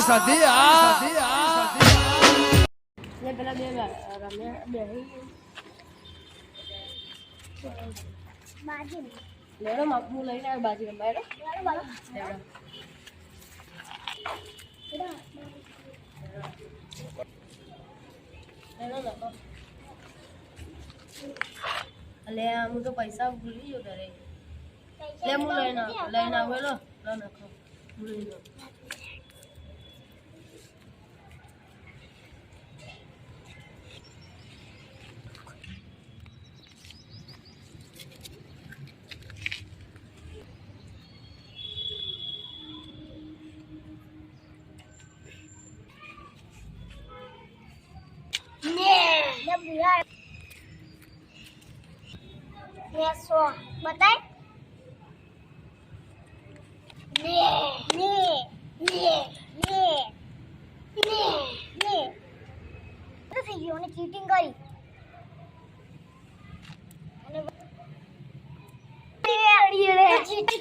સાધી ને પેલા બે રમ્યા બે બાજી લેડો માપનું લઈને આવે બાજી રમાય લેડો અલે હું તો પૈસા ભૂલી ગયો ઘરે લે હું લઈને આવેલો નાખો ભૂલી ગયો बताए चीटिंग करी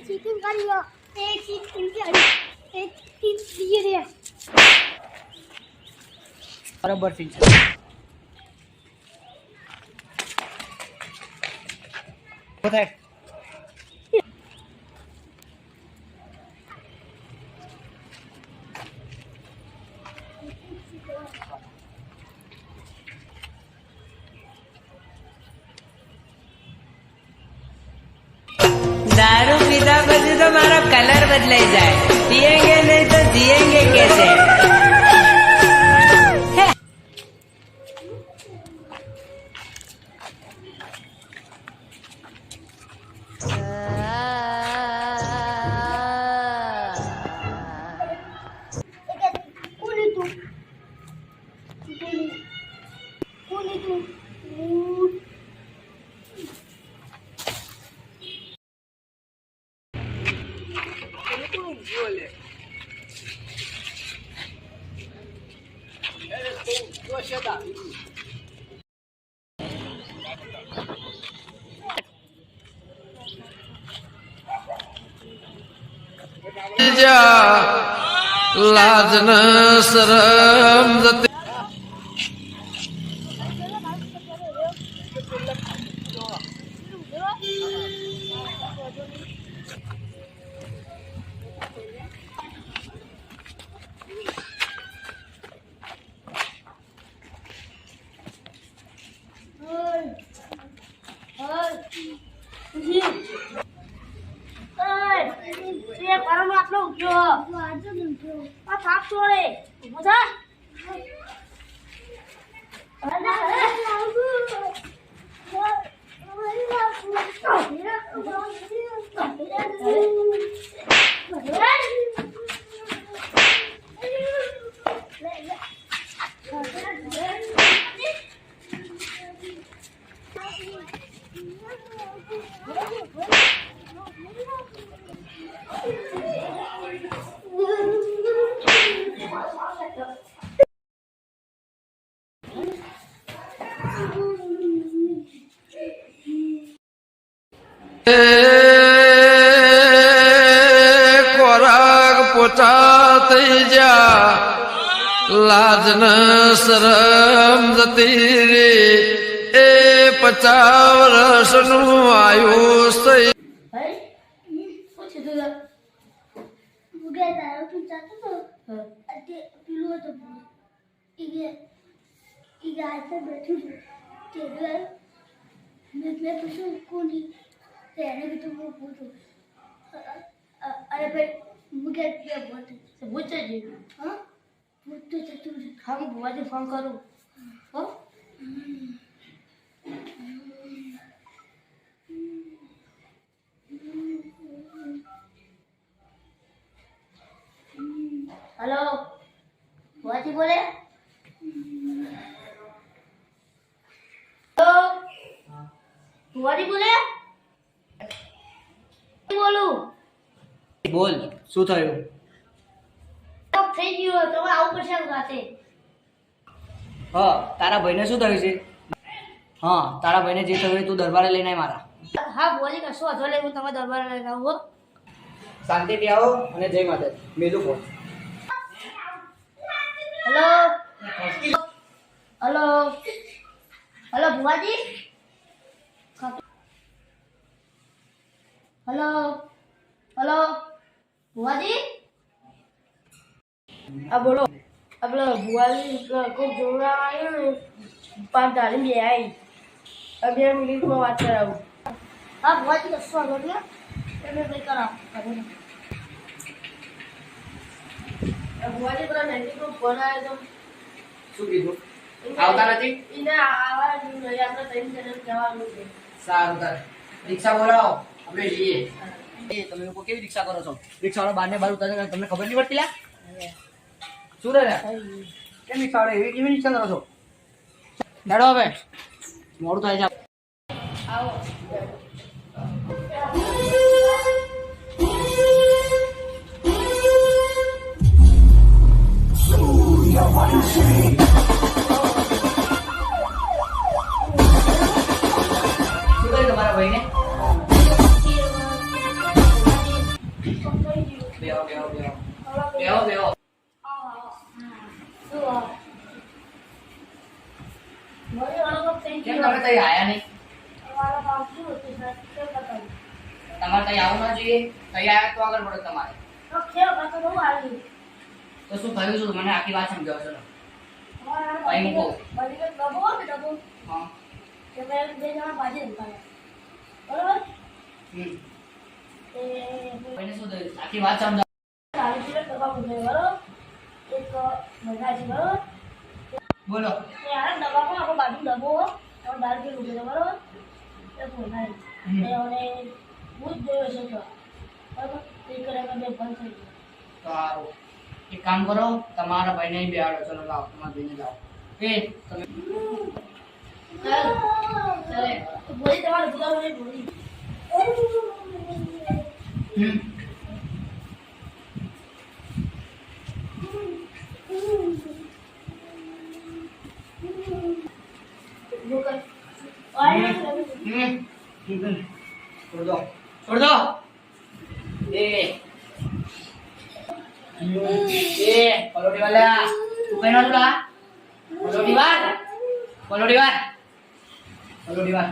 चीटिंग करी एक चीटिंग रे बराबर ठीक है बताए दारू पीता પછી તો મારો કલર બદલાઈ જાય પીएंगे नहीं तो जिएंगे कैसे लाज न शरम जती कोराग पोचा થઈ જા લાજ ન શરમ જતી રે એ 50 વર્ષનું આયુષ થઈ मैं पूछूं कौन रहने भी तो वो पूछो अरे भाई मुझे क्या बोलते પૂછે જી हाँ वो तो चतुर હા હું ભુવાજી ફોન કરું હો हेलो भुवाजी बोले हेलो भुवाजी बोले बोलू બોલ શું થયું થઈ ગયો તમે આવું પડશે રાતે હા તારા ભાઈને શું થયું છે હા તારા ભાઈને જે થયું એ તું દરબારે લઈને આય મારા હા ભુવાજી કશો વાંધો નહીં હું તમારા દરબારે લઈને આવું હો શાંતિથી આવો અને જય માતા મેલું ફોન હેલો હેલો હેલો ભુવાજી હેલો હેલો ભુવાજી આ બોલો આપણે ભુવાજી કોઈ જોડા આવ્યો ને 5 તારીખ બે આવી 2 મિનિટમાં વાત કરાવું હા ભુવાજી કશો આગળ તમે કંઈ કરાવો ભુવાજી પેલા નજીકનો ફોન આવ્યો શું કીધું તો આવતા નથી એને આવા જેવું નહીં આપણે 3 જણ જવાનું છે સારું તારે રિક્ષા બોલાવો આપણે જઈએ એ તમે લોકો કેવી રિક્ષા કરો છો રિક્ષાવાળા બારને બાર ઉતારે તમને ખબર નહીં પડતી લા શું રે કેમ રિક્ષાવાળા એવી કેવી રિક્ષા કરો છો હેડો હવે મોડું થાય છે આવો શું કરે તમારા ભાઈને બેહો બેહો બેહો બેહો બેહો કેમ તમે તઈ આયા નહીં તમારે તઈ આવું ના જોઈએ તઈ આયા તો આગળ પડે તમારે તો શું થયું શું મને આખી વાત સમજાવો છો ભાઈ મૂકો હા ભાઈને શું થયું આખી વાત સમજાવો બોલો સારું એક કામ કરો તમારા ભાઈને અહીં બેહાડો ચલો લાવો તમારા ભાઈને લાવો એ તમે હમ છોડ દો છોડ દો એ પલોટી વાલા તું કઈ ના લા પલોટી વાર પલોટી વાર પલોટી વાર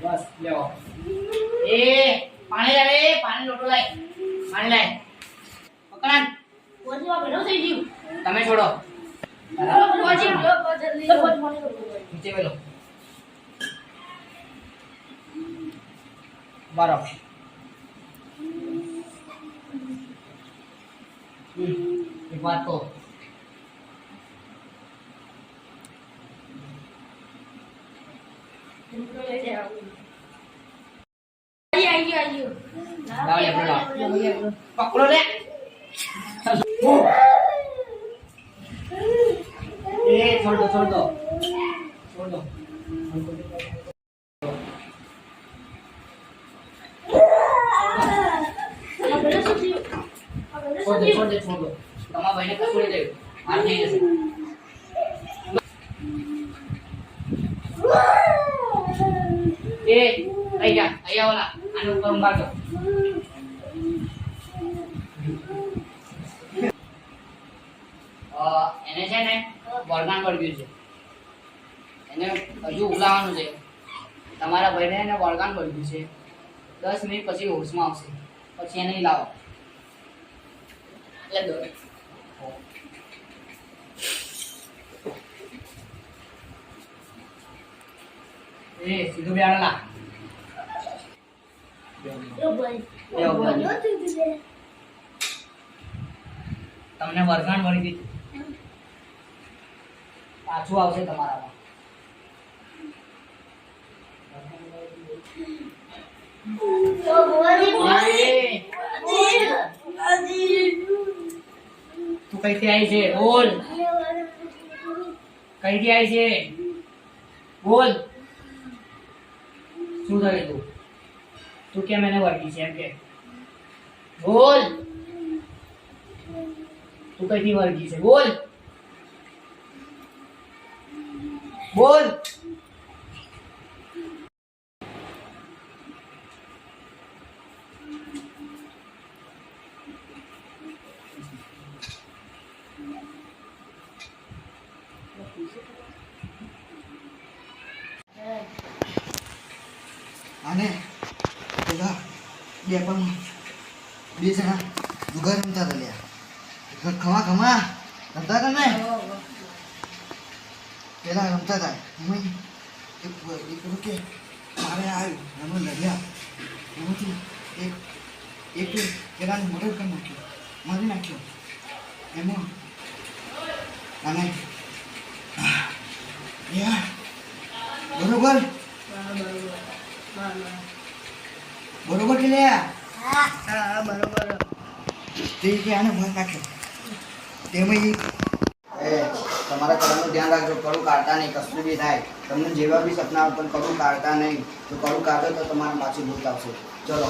બસ લેવો એ પાણી લાવે પાણી લોટો લાય પાણી લાય પકડાન તમે છોડો નીચે બેલો બરાબર એક વાત કહો લાવ લે પકડો લે એ છોડ દો છોડ દો છોડ દો છોડ દે છોડ દે છોડ દો તમારા ભાઈને કશું નહીં થયું માર થઈ જશે એ અહીંયા ઓલા આને ઉપર ઊંઘા દો એને છે ને વળગાણ વળગ્યું છે એને હજુ ઉલાવવાનું છે તમારા ભાઈને એને વળગાણ વળગ્યું છે 10 મિનિટ પછી હોશમાં આવશે પછી એને લાવો એટલે દો એ સીધું બેહાડો લા તમને વરગાણ મળી દીધું પાછું આવશે તમારામાં તું કઈથી આવી છે બોલ કઈથી આવી છે બોલ શું થયું તું કેમ એને વળગી છે એમ કે બોલ તું કઈથી વળગી છે બોલ બોલ પેપરમાં 2 જણા જુગાર રમતા હતા લ્યા. ખમા ખમા રમતા હતા ને પેલા રમતા હતા એમાં એક પેલું કે મારે આવ્યું એમાં લડ્યા એમાંથી એક પેલાને મર્ડર કરી નાખ્યો, મારી નાખ્યો એમાં. અને બરોબર બરોબર કે લ્યા હા બરોબર. તે કે આને મારી નાખ્યો તેમાં તમારા કડનું ધ્યાન રાખજો. કડું કાઢતા નહીં, કશું બી થાય. તમને જેવા બી સપના આવે પણ કડું કાઢતા નહીં. તો કડું કાઢો તો તમારા પાછી ભૂત આવશે. ચલો.